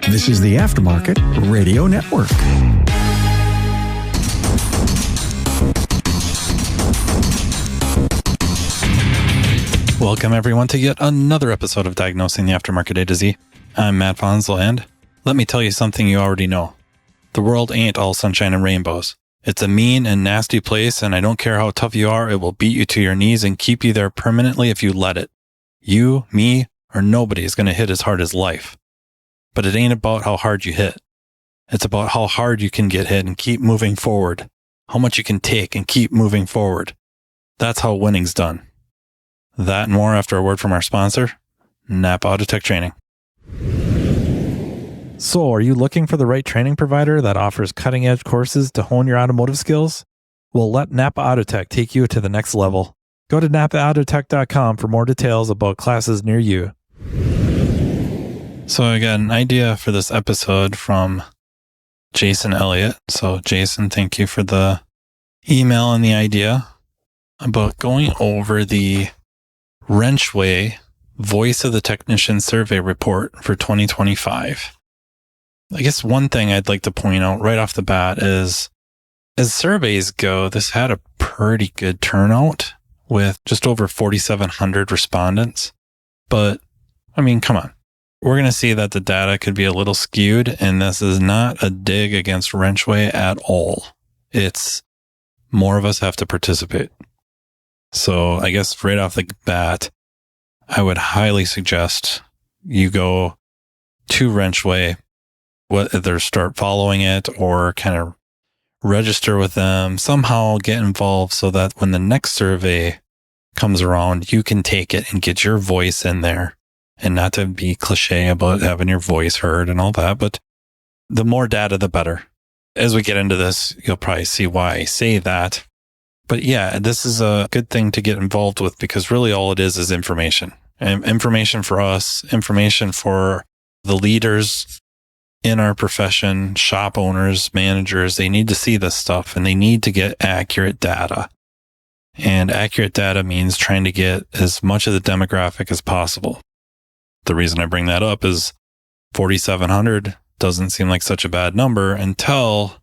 This is the Aftermarket Radio Network. Welcome, everyone, to yet another episode of Diagnosing the Aftermarket A to Z. I'm Matt Fanslow, and let me tell you something you already know. The world ain't all sunshine and rainbows. It's a mean and nasty place, and I don't care how tough you are, it will beat you to your knees and keep you there permanently if you let it. You, me, or nobody is going to hit as hard as life. But it ain't about how hard you hit. It's about how hard you can get hit and keep moving forward. How much you can take and keep moving forward. That's how winning's done. That and more after a word from our sponsor, NAPA Autotech Training. So, are you looking for the right training provider that offers cutting-edge courses to hone your automotive skills? Well, let NAPA Autotech take you to the next level. Go to napaautotech.com for more details about classes near you. So I got an idea for this episode from Jason Elliott. So Jason, thank you for the email and the idea about going over the WrenchWay Voice of the Technician Survey Report for 2025. I guess one thing I'd like to point out right off the bat is, as surveys go, this had a pretty good turnout with just over 4,700 respondents. But, I mean, come on. We're going to see that the data could be a little skewed, and this is not a dig against WrenchWay at all. It's more of us have to participate. So I guess right off the bat, I would highly suggest you go to WrenchWay, whether start following it or kind of register with them, somehow get involved so that when the next survey comes around, you can take it and get your voice in there. And not to be cliche about having your voice heard and all that, but the more data, the better. As we get into this, you'll probably see why I say that. But yeah, this is a good thing to get involved with because really all it is information. And information for us, information for the leaders in our profession, shop owners, managers. They need to see this stuff and they need to get accurate data. And accurate data means trying to get as much of the demographic as possible. The reason I bring that up is 4,700 doesn't seem like such a bad number until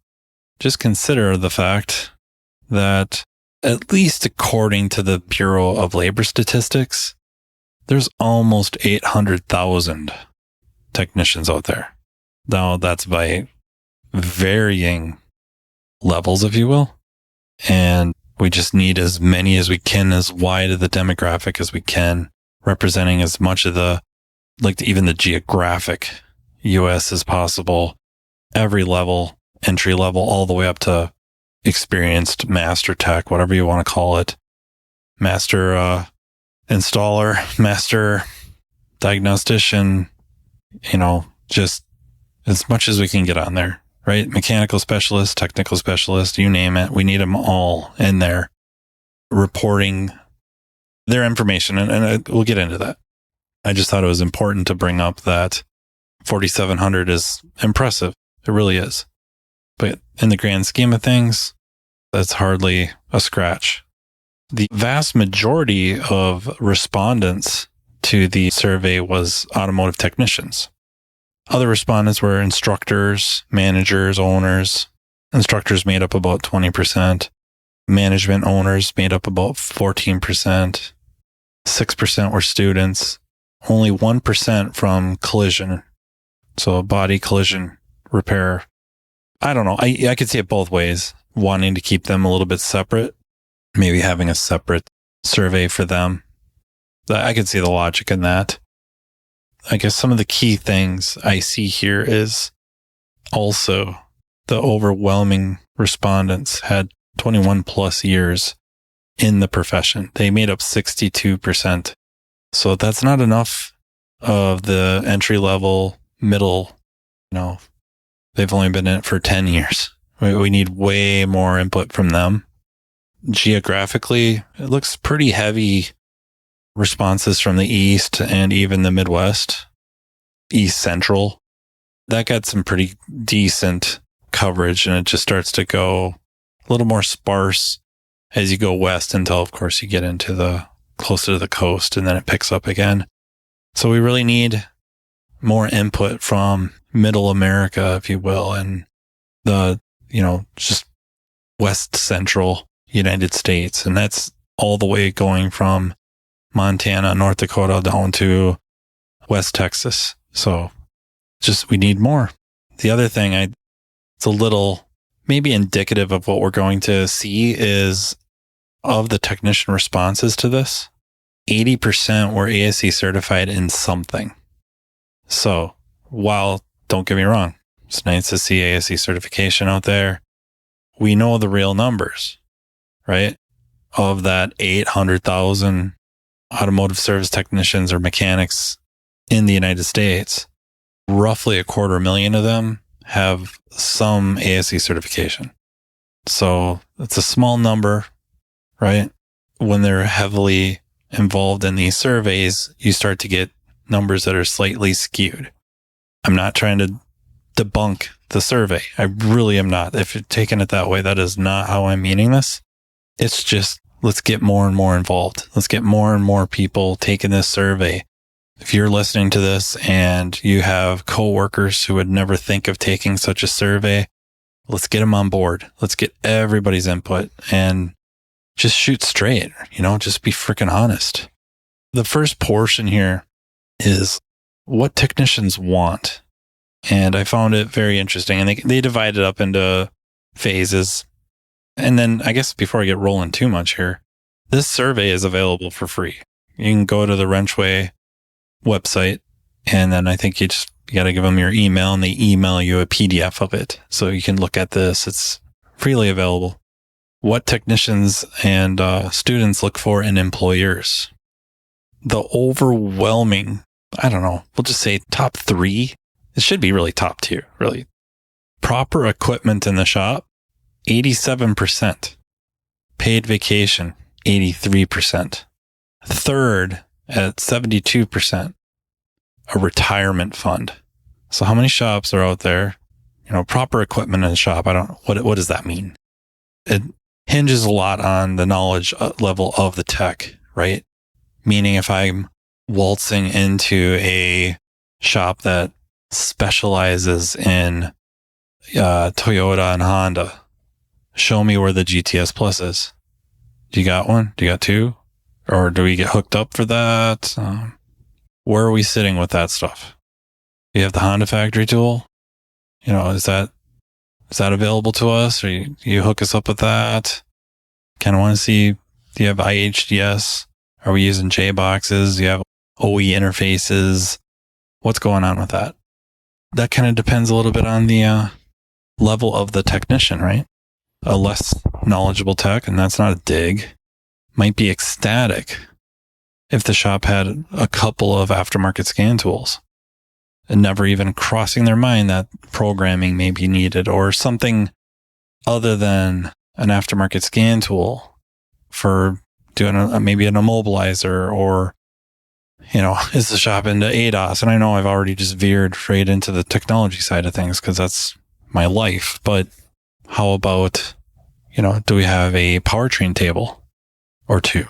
just consider the fact that at least according to the Bureau of Labor Statistics, there's almost 800,000 technicians out there. Now that's by varying levels, if you will. And we just need as many as we can, as wide of the demographic as we can, representing as much of the even the geographic US as possible, every level, entry level, all the way up to experienced master tech, whatever you want to call it, master installer, master diagnostician, just as much as we can get on there, right? Mechanical specialist, technical specialist, you name it. We need them all in there reporting their information. And we'll get into that. I just thought it was important to bring up that 4,700 is impressive. It really is. But in the grand scheme of things, that's hardly a scratch. The vast majority of respondents to the survey was automotive technicians. Other respondents were instructors, managers, owners. Instructors made up about 20%. Management owners made up about 14%. 6% were students. Only 1% from collision. So a body collision repair. I don't know. I could see it both ways. Wanting to keep them a little bit separate. Maybe having a separate survey for them. I could see the logic in that. I guess some of the key things I see here is also the overwhelming respondents had 21 plus years in the profession. They made up 62%. So that's not enough of the entry level, middle, they've only been in it for 10 years. We need way more input from them. Geographically, it looks pretty heavy responses from the East and even the Midwest, East Central. That got some pretty decent coverage, and it just starts to go a little more sparse as you go west until, of course, you get into the closer to the coast, and then it picks up again. So we really need more input from middle America, if you will, and the, just west central United States. And that's all the way going from Montana, North Dakota down to West Texas. So we need more. The other thing it's a little maybe indicative of what we're going to see is of the technician responses to this, 80% were ASE certified in something. So while, don't get me wrong, it's nice to see ASE certification out there, we know the real numbers, right? Of that 800,000 automotive service technicians or mechanics in the United States, roughly 250,000 of them have some ASE certification. So it's a small number, right? When they're heavily involved in these surveys, you start to get numbers that are slightly skewed. I'm not trying to debunk the survey. I really am not. If you're taking it that way, that is not how I'm meaning this. It's just, let's get more and more involved. Let's get more and more people taking this survey. If you're listening to this and you have coworkers who would never think of taking such a survey, let's get them on board. Let's get everybody's input and just shoot straight, just be freaking honest. The first portion here is what technicians want. And I found it very interesting. And they divide it up into phases. And then I guess before I get rolling too much here, this survey is available for free. You can go to the WrenchWay website, and then I think you got to give them your email, and they email you a PDF of it. So you can look at this. It's freely available. What technicians and students look for in employers. The overwhelming, we'll just say top 3. It should be really top 2, really. Proper equipment in the shop, 87%. Paid vacation, 83%. Third, at 72%, a retirement fund. So how many shops are out there? Proper equipment in the shop. What does that mean? It hinges a lot on the knowledge level of the tech, right? Meaning if I'm waltzing into a shop that specializes in Toyota and Honda, show me where the GTS Plus is. Do you got one? Do you got 2? Or do we get hooked up for that? Where are we sitting with that stuff? Do you have the Honda factory tool? Is that available to us? Or you hook us up with that? Kind of want to see, do you have IHDS? Are we using J boxes? Do you have OE interfaces? What's going on with that? That kind of depends a little bit on the level of the technician, right? A less knowledgeable tech, and that's not a dig, might be ecstatic if the shop had a couple of aftermarket scan tools and never even crossing their mind that programming may be needed or something other than an aftermarket scan tool for doing maybe an immobilizer or, is the shop into ADAS? And I know I've already just veered straight into the technology side of things because that's my life. But how about, do we have a powertrain table or 2?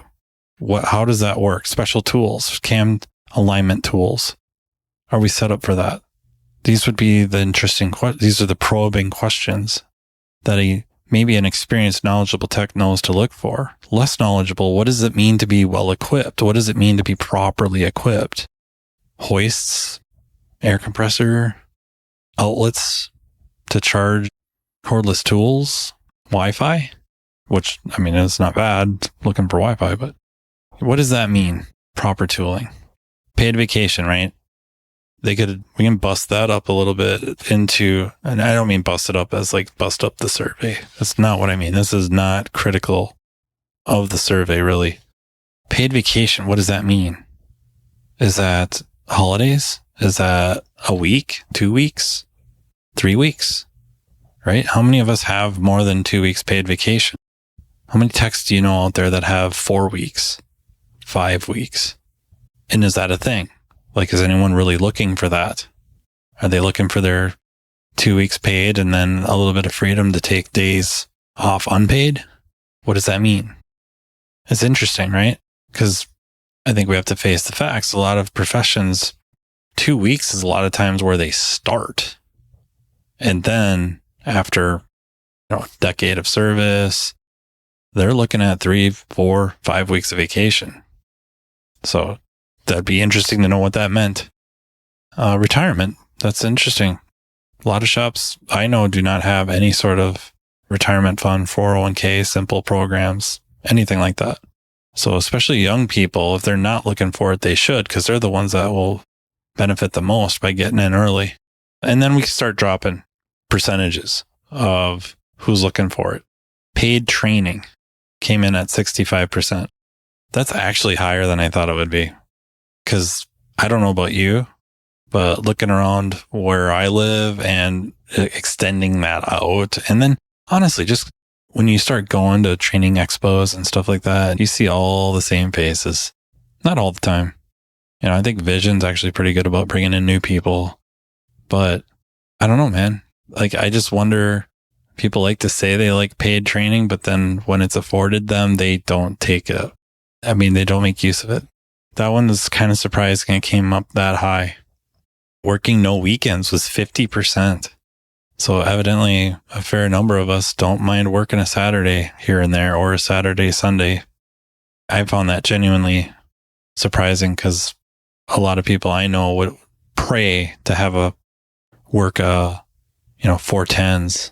How does that work? Special tools, cam alignment tools. Are we set up for that? These would be the interesting these are the probing questions that maybe an experienced, knowledgeable tech knows to look for. Less knowledgeable, what does it mean to be well equipped? What does it mean to be properly equipped? Hoists, air compressor, outlets to charge cordless tools, Wi-Fi, which, it's not bad looking for Wi-Fi, but what does that mean? Proper tooling. Paid vacation, right? We can bust that up a little bit into, and I don't mean bust it up as like bust up the survey. That's not what I mean. This is not critical of the survey, really. Paid vacation, what does that mean? Is that holidays? Is that a week, 2 weeks, 3 weeks, right? How many of us have more than 2 weeks paid vacation? How many techs do you know out there that have 4 weeks, 5 weeks? And is that a thing? Like, is anyone really looking for that? Are they looking for their 2 weeks paid and then a little bit of freedom to take days off unpaid? What does that mean? It's interesting, right? Because I think we have to face the facts. A lot of professions 2 weeks is a lot of times where they start. And then after a decade of service, they're looking at 3, 4, 5 weeks of vacation. So that'd be interesting to know what that meant. Retirement. That's interesting. A lot of shops I know do not have any sort of retirement fund, 401k, simple programs, anything like that. So especially young people, if they're not looking for it, they should, because they're the ones that will benefit the most by getting in early. And then we can start dropping percentages of who's looking for it. Paid training came in at 65%. That's actually higher than I thought it would be. Because I don't know about you, but looking around where I live and extending that out. And then honestly, just when you start going to training expos and stuff like that, you see all the same faces. Not all the time. I think Vision's actually pretty good about bringing in new people. But I don't know, man. Like, I just wonder, people like to say they like paid training, but then when it's afforded them, they don't take it. I mean, they don't make use of it. That one was kind of surprising. It came up that high. Working no weekends was 50%. So evidently a fair number of us don't mind working a Saturday here and there, or a Saturday, Sunday. I found that genuinely surprising, because a lot of people I know would pray to have work 4/10s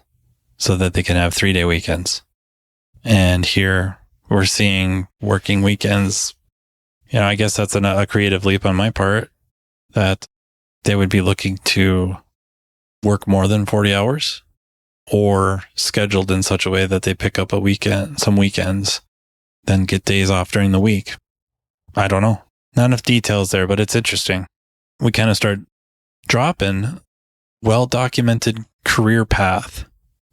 so that they can have 3-day weekends. And here we're seeing working weekends. I guess that's a creative leap on my part, that they would be looking to work more than 40 hours, or scheduled in such a way that they pick up some weekends, then get days off during the week. I don't know. Not enough details there, but it's interesting. We kind of start dropping. Well-documented career path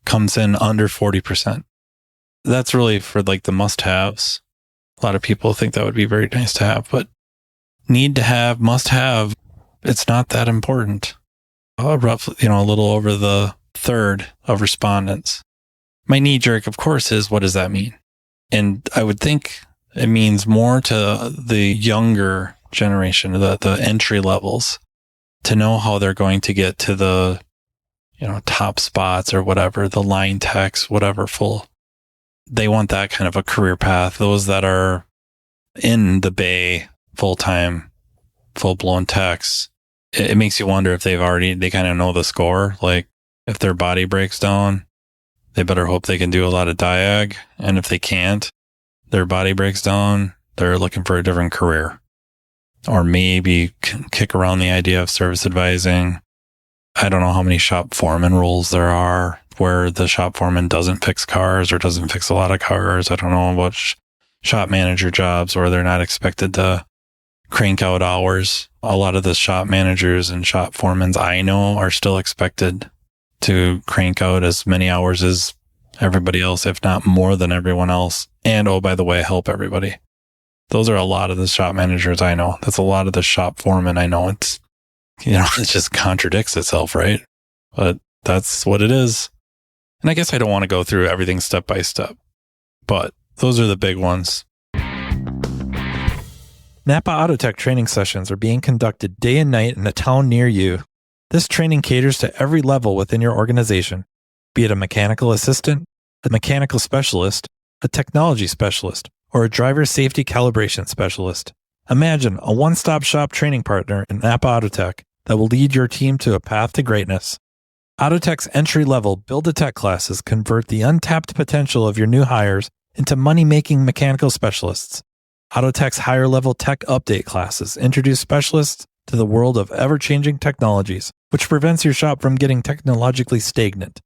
comes in under 40%. That's really for like the must-haves. A lot of people think that would be very nice to have, but need to have, must have, it's not that important. Roughly, a little over the third of respondents. My knee jerk, of course, is, what does that mean? And I would think it means more to the younger generation, the entry levels, to know how they're going to get to the, top spots or whatever, the line techs, whatever, they want that kind of a career path. Those that are in the bay full-time, full-blown techs, it makes you wonder if they kind of know the score. Like, if their body breaks down, they better hope they can do a lot of diag. And if they can't, their body breaks down, they're looking for a different career. Or maybe kick around the idea of service advising. I don't know how many shop foreman roles there are where the shop foreman doesn't fix cars or doesn't fix a lot of cars. I don't know about shop manager jobs where they're not expected to crank out hours. A lot of the shop managers and shop foremans I know are still expected to crank out as many hours as everybody else, if not more than everyone else. And, oh, by the way, help everybody. Those are a lot of the shop managers I know. That's a lot of the shop foremen I know. It's, it just contradicts itself, right? But that's what it is. And I guess I don't want to go through everything step by step, but those are the big ones. NAPA Autotech training sessions are being conducted day and night in a town near you. This training caters to every level within your organization, be it a mechanical assistant, a mechanical specialist, a technology specialist, or a driver safety calibration specialist. Imagine a one-stop shop training partner in NAPA Autotech that will lead your team to a path to greatness. Autotech's entry-level Build-A-Tech classes convert the untapped potential of your new hires into money-making mechanical specialists. Autotech's higher-level tech update classes introduce specialists to the world of ever-changing technologies, which prevents your shop from getting technologically stagnant.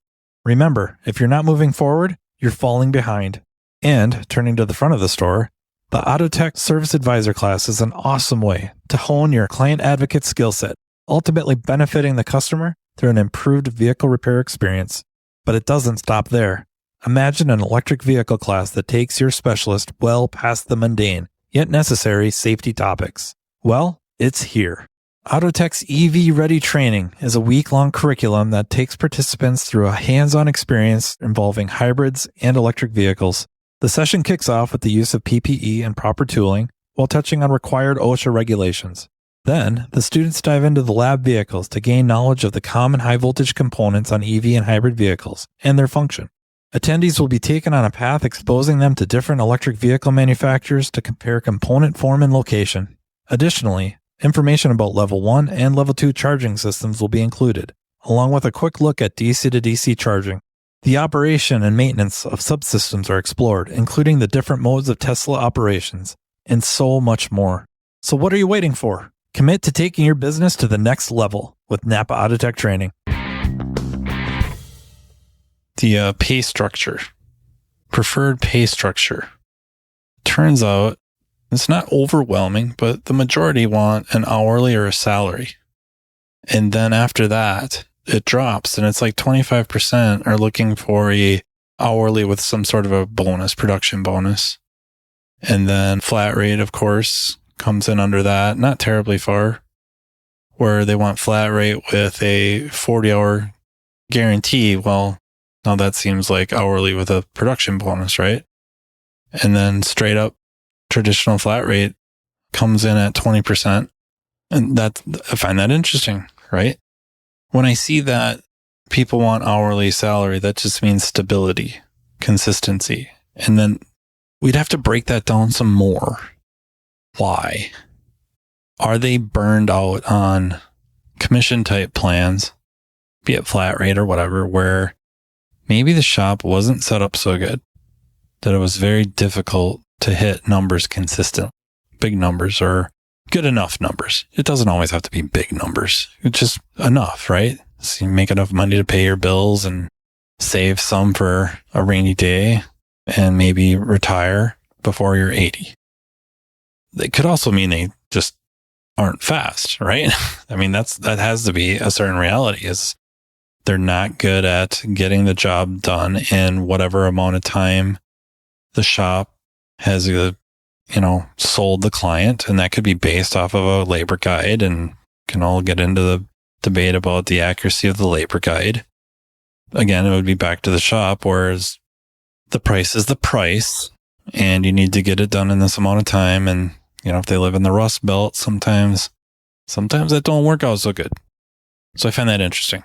Remember, if you're not moving forward, you're falling behind. And, turning to the front of the store, the Autotech Service Advisor class is an awesome way to hone your client advocate skill set, ultimately benefiting the customer through an improved vehicle repair experience. But it doesn't stop there. Imagine an electric vehicle class that takes your specialist well past the mundane, yet necessary safety topics. Well, it's here. Autotech's EV Ready training is a week-long curriculum that takes participants through a hands-on experience involving hybrids and electric vehicles. The session kicks off with the use of PPE and proper tooling while touching on required OSHA regulations. Then, the students dive into the lab vehicles to gain knowledge of the common high-voltage components on EV and hybrid vehicles and their function. Attendees will be taken on a path exposing them to different electric vehicle manufacturers to compare component form and location. Additionally, information about Level 1 and Level 2 charging systems will be included, along with a quick look at DC to DC charging. The operation and maintenance of subsystems are explored, including the different modes of Tesla operations, and so much more. So what are you waiting for? Commit to taking your business to the next level with NAPA Autotech training. The pay structure. Preferred pay structure. Turns out it's not overwhelming, but the majority want an hourly or a salary. And then after that, it drops and it's like 25% are looking for a hourly with some sort of a bonus, production bonus. And then flat rate, of course, comes in under that, not terribly far, where they want flat rate with a 40-hour guarantee. Well, now that seems like hourly with a production bonus, right? And then straight up traditional flat rate comes in at 20%. And I find that interesting, right? When I see that people want hourly salary, that just means stability, consistency. And then we'd have to break that down some more. Why? Are they burned out on commission type plans, be it flat rate or whatever, where maybe the shop wasn't set up so good that it was very difficult to hit numbers consistent, big numbers or good enough numbers? It doesn't always have to be big numbers. It's just enough, right? So you make enough money to pay your bills and save some for a rainy day and maybe retire before you're 80. It could also mean they just aren't fast, right? I mean, that has to be a certain reality, is they're not good at getting the job done in whatever amount of time the shop has sold the client. And that could be based off of a labor guide, and can all get into the debate about the accuracy of the labor guide. Again, it would be back to the shop, whereas the price is the price and you need to get it done in this amount of time. And if they live in the Rust Belt, sometimes that don't work out so good. So I find that interesting.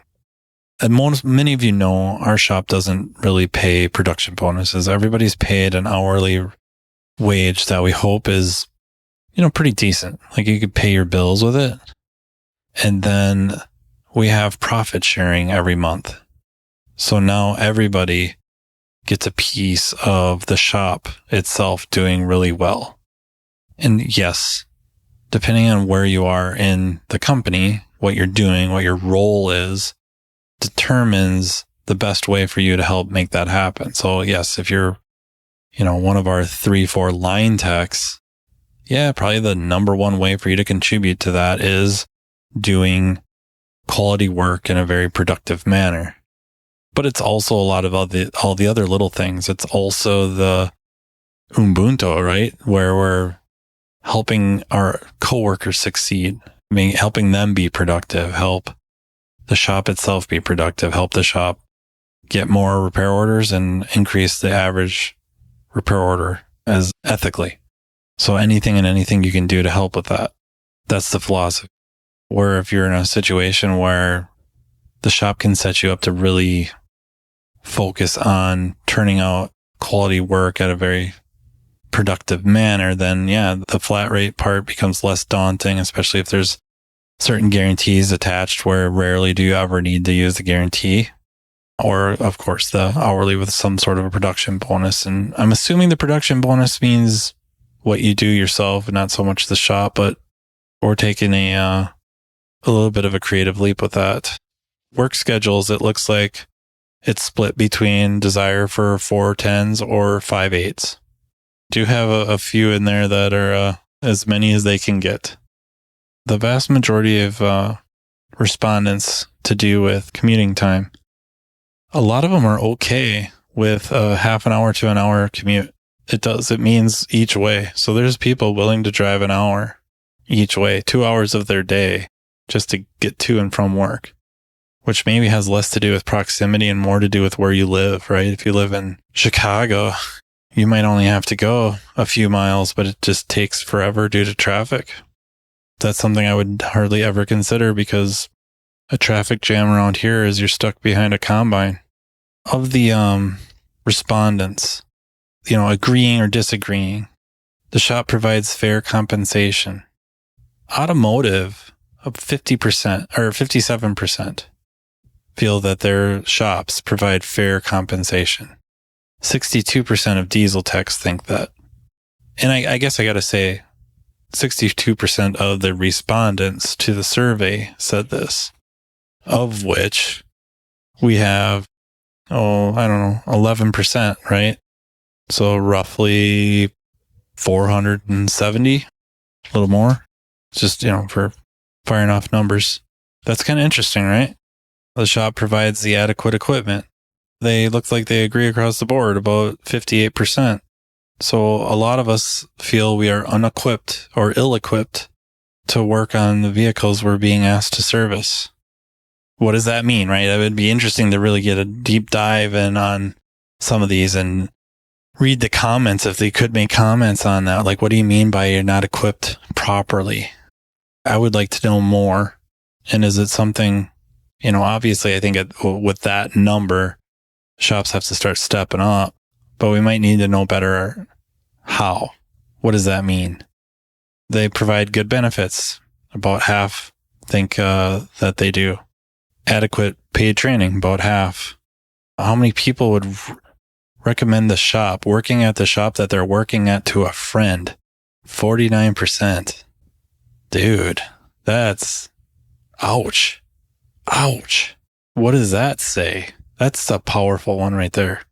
And many of you know our shop doesn't really pay production bonuses. Everybody's paid an hourly wage that we hope is, pretty decent. Like you could pay your bills with it. And then we have profit sharing every month. So now everybody gets a piece of the shop itself doing really well. And yes, depending on where you are in the company, what you're doing, what your role is, determines the best way for you to help make that happen. So yes, if you're, one of our 3-4 line techs, probably the number one way for you to contribute to that is doing quality work in a very productive manner. But it's also a lot of all the other little things. It's also the Ubuntu, right? Where we're helping our coworkers succeed, helping them be productive, help the shop itself be productive, help the shop get more repair orders and increase the average repair order as ethically. So anything and anything you can do to help with that. That's the philosophy. Where if you're in a situation where the shop can set you up to really focus on turning out quality work at a very productive manner, then the flat rate part becomes less daunting, especially if there's certain guarantees attached where rarely do you ever need to use the guarantee. Or, of course, the hourly with some sort of a production bonus. And I'm assuming the production bonus means what you do yourself and not so much the shop, but we're taking a little bit of a creative leap with that. Work schedules, it looks like it's split between desire for 4/10s or 5/8s. Do have a few in there that are as many as they can get. The vast majority of respondents to do with commuting time, a lot of them are okay with a half an hour to an hour commute. It means each way. So there's people willing to drive an hour each way, 2 hours of their day just to get to and from work, which maybe has less to do with proximity and more to do with where you live, right? If you live in Chicago, you might only have to go a few miles, but it just takes forever due to traffic. that's something I would hardly ever consider, because a traffic jam around here is you're stuck behind a combine. Of the respondents, agreeing or disagreeing, the shop provides fair compensation. Automotive, up 50% or 57% feel that their shops provide fair compensation. 62% of diesel techs think that. And I guess I got to say, 62% of the respondents to the survey said this, of which we have, 11%, right? So roughly 470, a little more, just, for firing off numbers. That's kind of interesting, right? The shop provides the adequate equipment. They look like they agree across the board, about 58%. So a lot of us feel we are unequipped or ill-equipped to work on the vehicles we're being asked to service. What does that mean, right? It would be interesting to really get a deep dive in on some of these and read the comments if they could make comments on that. Like, what do you mean by you're not equipped properly? I would like to know more. And is it something, obviously I think with that number, shops have to start stepping up, but we might need to know better how. What does that mean? They provide good benefits. About half think that they do. Adequate paid training, about half. How many people would recommend the shop, working at the shop that they're working at, to a friend? 49%. Dude, that's ouch. Ouch. What does that say? That's a powerful one right there.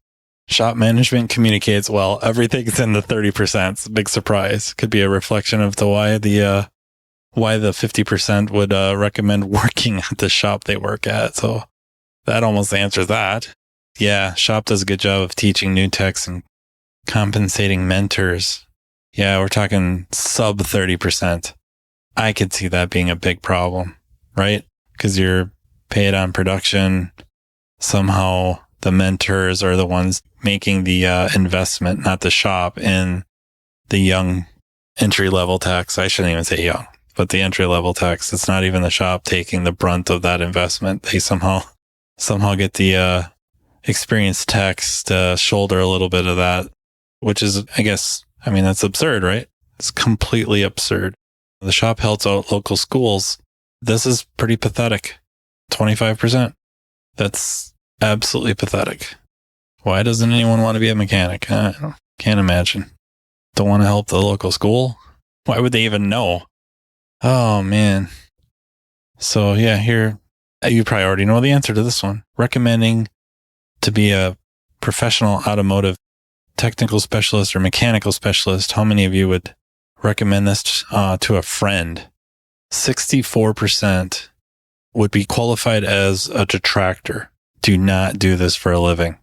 Shop management communicates well. Everything's in the 30%. Big surprise. Could be a reflection of why the 50% would recommend working at the shop they work at. So that almost answers that. Yeah, shop does a good job of teaching new techs and compensating mentors. Yeah, we're talking sub 30%. I could see that being a big problem, right? Because you're paid on production. Somehow the mentors are the ones making the investment, not the shop, in the young entry-level techs. I shouldn't even say young, but the entry-level techs. It's not even the shop taking the brunt of that investment. They somehow get the experienced techs to shoulder a little bit of that, which is, that's absurd, right? It's completely absurd. The shop helps out local schools. This is pretty pathetic. 25%. That's absolutely pathetic. Why doesn't anyone want to be a mechanic? I can't imagine. Don't want to help the local school? Why would they even know? Oh, man. So, yeah, here, you probably already know the answer to this one. Recommending to be a professional automotive technical specialist or mechanical specialist. How many of you would recommend this to a friend? 64% would be qualified as a detractor. Do not do this for a living.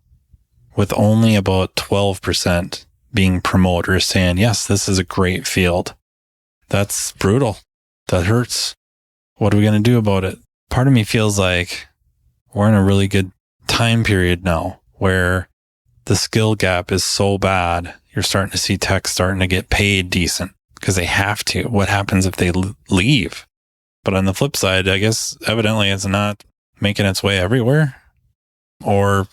With only about 12% being promoters saying, yes, this is a great field. That's brutal. That hurts. What are we going to do about it? Part of me feels like we're in a really good time period now where the skill gap is so bad. You're starting to see techs starting to get paid decent because they have to. What happens if they leave? But on the flip side, I guess evidently it's not making its way everywhere. Or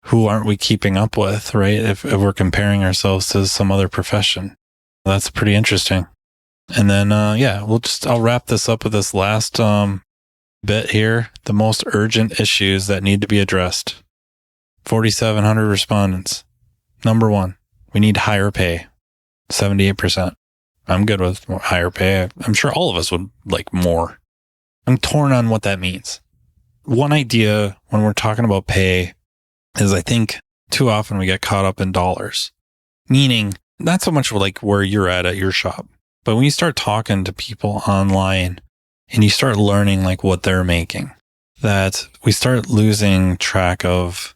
who aren't we keeping up with, right? If we're comparing ourselves to some other profession. That's pretty interesting. And then, I'll wrap this up with this last bit here. The most urgent issues that need to be addressed. 4,700 respondents. Number one, we need higher pay. 78%. I'm good with higher pay. I'm sure all of us would like more. I'm torn on what that means. One idea when we're talking about pay is I think too often we get caught up in dollars. Meaning, not so much like where you're at your shop, but when you start talking to people online and you start learning like what they're making, that we start losing track of,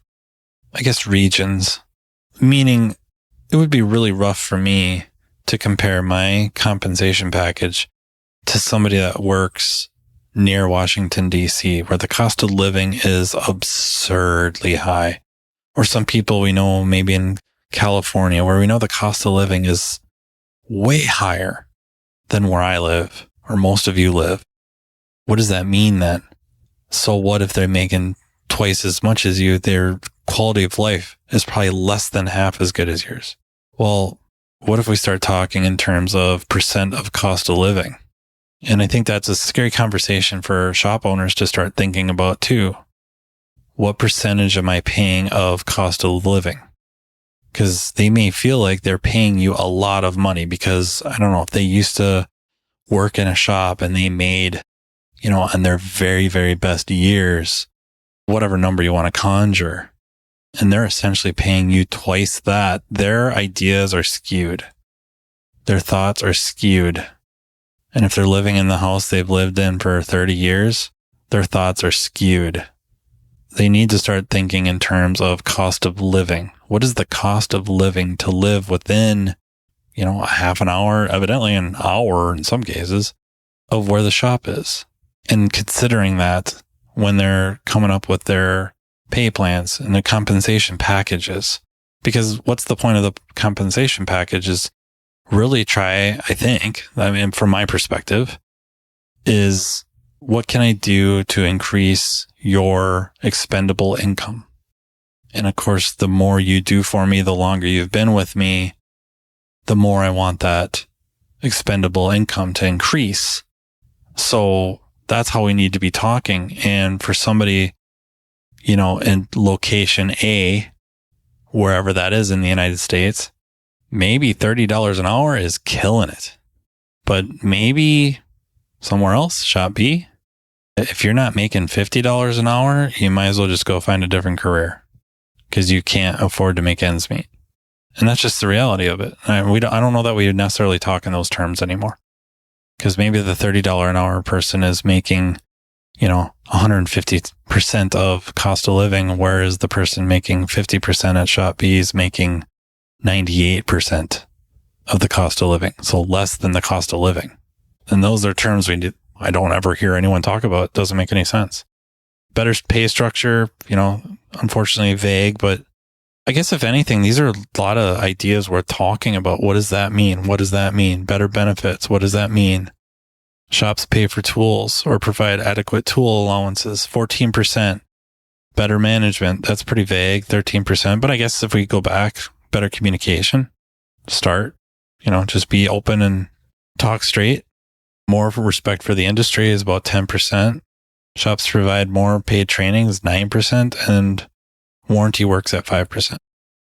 regions. Meaning, it would be really rough for me to compare my compensation package to somebody that works near Washington, D.C., where the cost of living is absurdly high. Or some people we know maybe in California, where we know the cost of living is way higher than where I live or most of you live. What does that mean then? So what if they're making twice as much as you? Their quality of life is probably less than half as good as yours. Well, what if we start talking in terms of percent of cost of living? And I think that's a scary conversation for shop owners to start thinking about too. What percentage am I paying of cost of living? Because they may feel like they're paying you a lot of money because, I don't know, if they used to work in a shop and they made, on their very, very best years, whatever number you want to conjure, and they're essentially paying you twice that, their ideas are skewed. Their thoughts are skewed. And if they're living in the house they've lived in for 30 years, their thoughts are skewed. They need to start thinking in terms of cost of living. What is the cost of living to live within, a half an hour, evidently an hour in some cases, of where the shop is? And considering that when they're coming up with their pay plans and the compensation packages. Because what's the point of the compensation package is really try, from my perspective, is what can I do to increase your expendable income? And of course, the more you do for me, the longer you've been with me, the more I want that expendable income to increase. So that's how we need to be talking. And for somebody, in location A, wherever that is in the United States, maybe $30 an hour is killing it. But maybe somewhere else, shop B, if you're not making $50 an hour, you might as well just go find a different career because you can't afford to make ends meet. And that's just the reality of it. I don't know that we would necessarily talk in those terms anymore because maybe the $30 an hour person is making, 150% of cost of living, whereas the person making 50% at shop B is making 98% of the cost of living. So less than the cost of living. And those are terms I don't ever hear anyone talk about. It doesn't make any sense. Better pay structure, unfortunately vague, but I guess if anything, these are a lot of ideas we're talking about. What does that mean? What does that mean? Better benefits. What does that mean? Shops pay for tools or provide adequate tool allowances. 14%. Better management. That's pretty vague. 13%. But I guess if we go back, better communication, start, just be open and talk straight. More respect for the industry is about 10%. Shops provide more paid training is 9%, and warranty works at 5%.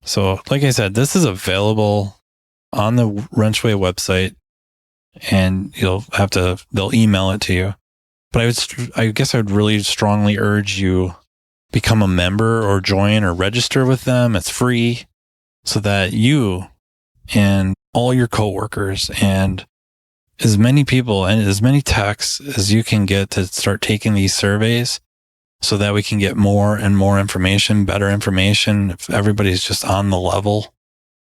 So, like I said, this is available on the WrenchWay website, and they'll email it to you. But I guess I would really strongly urge you become a member or join or register with them. It's free so that you and all your coworkers and as many people and as many techs as you can get to start taking these surveys so that we can get more and more information, better information. If everybody's just on the level,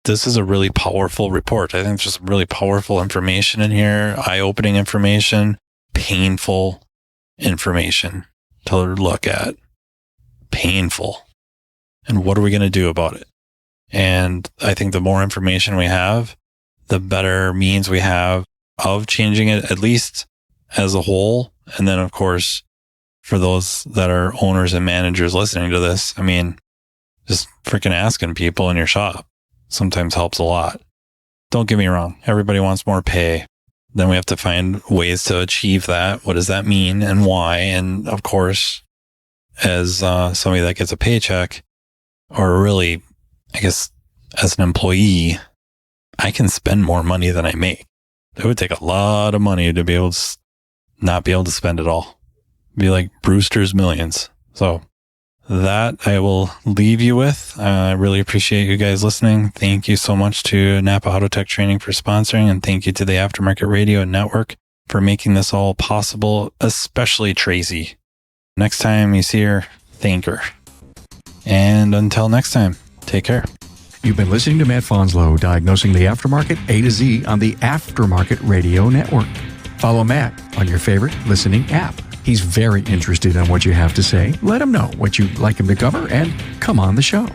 this is a really powerful report. I think there's just really powerful information in here, eye-opening information, painful information to look at. Painful. And what are we going to do about it? And I think the more information we have, the better means we have of changing it, at least as a whole. And then, of course, for those that are owners and managers listening to this, just freaking asking people in your shop sometimes helps a lot. Don't get me wrong. Everybody wants more pay. Then we have to find ways to achieve that. What does that mean and why? And of course, as somebody that gets a paycheck, or really, I guess, as an employee, I can spend more money than I make. It would take a lot of money to be able to not be able to spend it all. Be like Brewster's Millions. So that I will leave you with. I really appreciate you guys listening. Thank you so much to NAPA Autotech Training for sponsoring, and thank you to the Aftermarket Radio Network for making this all possible, especially Tracy. Next time you see her, thank her. And until next time, take care. You've been listening to Matt Fanslow, diagnosing the aftermarket A to Z on the Aftermarket Radio Network. Follow Matt on your favorite listening app. He's very interested in what you have to say. Let him know what you'd like him to cover and come on the show.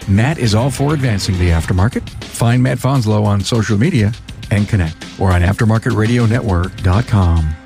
Matt is all for advancing the aftermarket. Find Matt Fanslow on social media and connect, or on aftermarketradionetwork.com.